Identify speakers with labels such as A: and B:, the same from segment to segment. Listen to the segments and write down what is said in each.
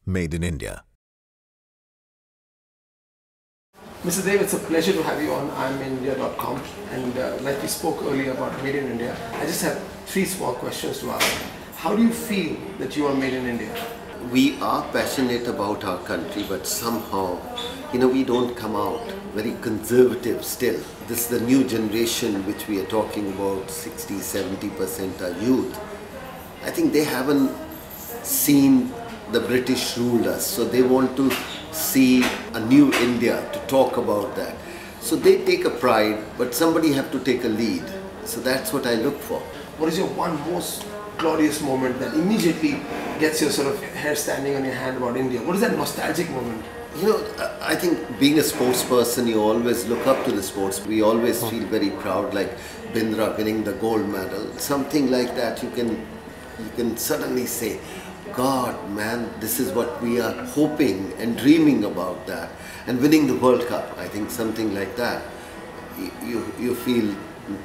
A: Made in India.
B: Mr. Dev, it's a pleasure to have you on I'mInIndia.com, and like we spoke earlier about Made in India, I just have three small questions to ask. How do you feel that you are made in India?
C: We are passionate about our country, but somehow, we don't come out very conservative still. This is the new generation which we are talking about, 60-70% are youth. I think they haven't seen the British ruled us, so they want to see a new India, to talk about that. So they take a pride, but somebody have to take a lead. So that's what I look for.
B: What is your one most glorious moment that immediately gets your sort of hair standing on your hand about India? What is that nostalgic moment?
C: I think being a sports person, you always look up to the sports. We always feel very proud, like Bindra winning the gold medal. Something like that, you can suddenly say, God, man, this is what we are hoping and dreaming about that. And winning the World Cup, I think something like that. You feel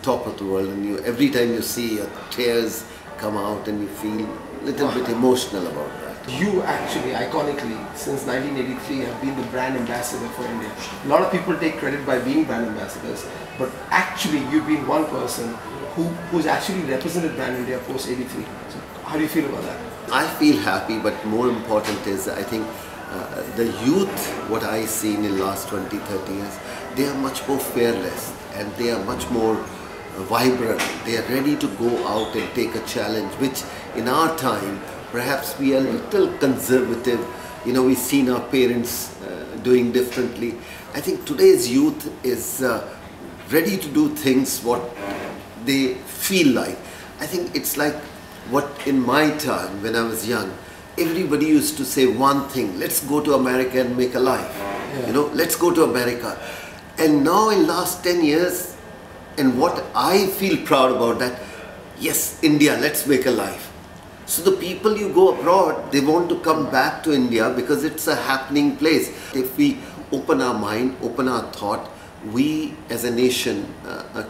C: top of the world, and every time you see your tears come out and you feel a little bit emotional about that.
B: You actually, iconically, since 1983 have been the brand ambassador for India. A lot of people take credit by being brand ambassadors, but actually you've been one person who's actually represented brand India post 83. So how do you feel about that?
C: I feel happy, but more important is, I think the youth, what I see in the last 20-30 years, they are much more fearless and they are much more vibrant. They are ready to go out and take a challenge, which in our time, perhaps we are a little conservative. We've seen our parents doing differently. I think today's youth is ready to do things what they feel like. I think it's like what in my time, when I was young, everybody used to say one thing: let's go to America and make a life. Yeah. Let's go to America. And now in last 10 years, and what I feel proud about that, yes, India, let's make a life. So the people you go abroad, they want to come back to India because it's a happening place. If we open our mind, open our thought, we as a nation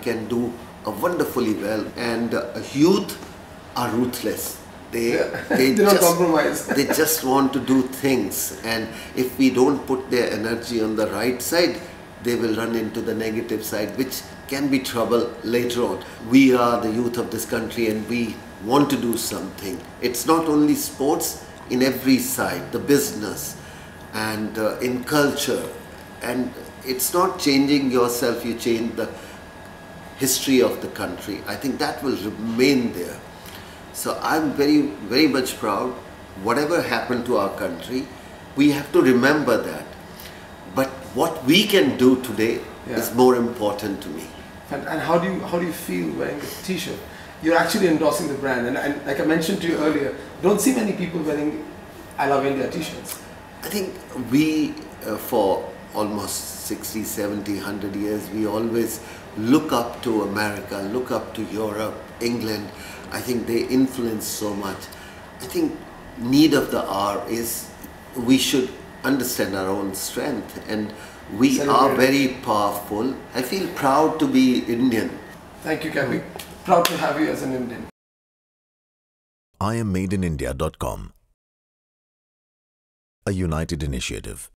C: can do wonderfully well. And youth are ruthless. They
B: don't compromise.
C: They just want to do things, and if we don't put their energy on the right side, they will run into the negative side, which can be trouble later on. We are the youth of this country and we want to do something. It's not only sports, in every side, the business and in culture. And it's not changing yourself, you change the history of the country. I think that will remain there. So I'm very, very much proud. Whatever happened to our country, we have to remember that. But what we can do today is more important to me.
B: And how do you feel wearing the t-shirt? You're actually endorsing the brand, and like I mentioned to you earlier, don't see many people wearing I Love India t-shirts.
C: I think we, for almost 60, 70, 100 years, we always look up to America, look up to Europe, England. I think they influence so much. I think need of the hour is we should understand our own strength, and we are very powerful. I feel proud to be Indian.
B: Thank you, Kapil. Proud to have you as an Indian.
A: I'mInIndia.com, a united initiative.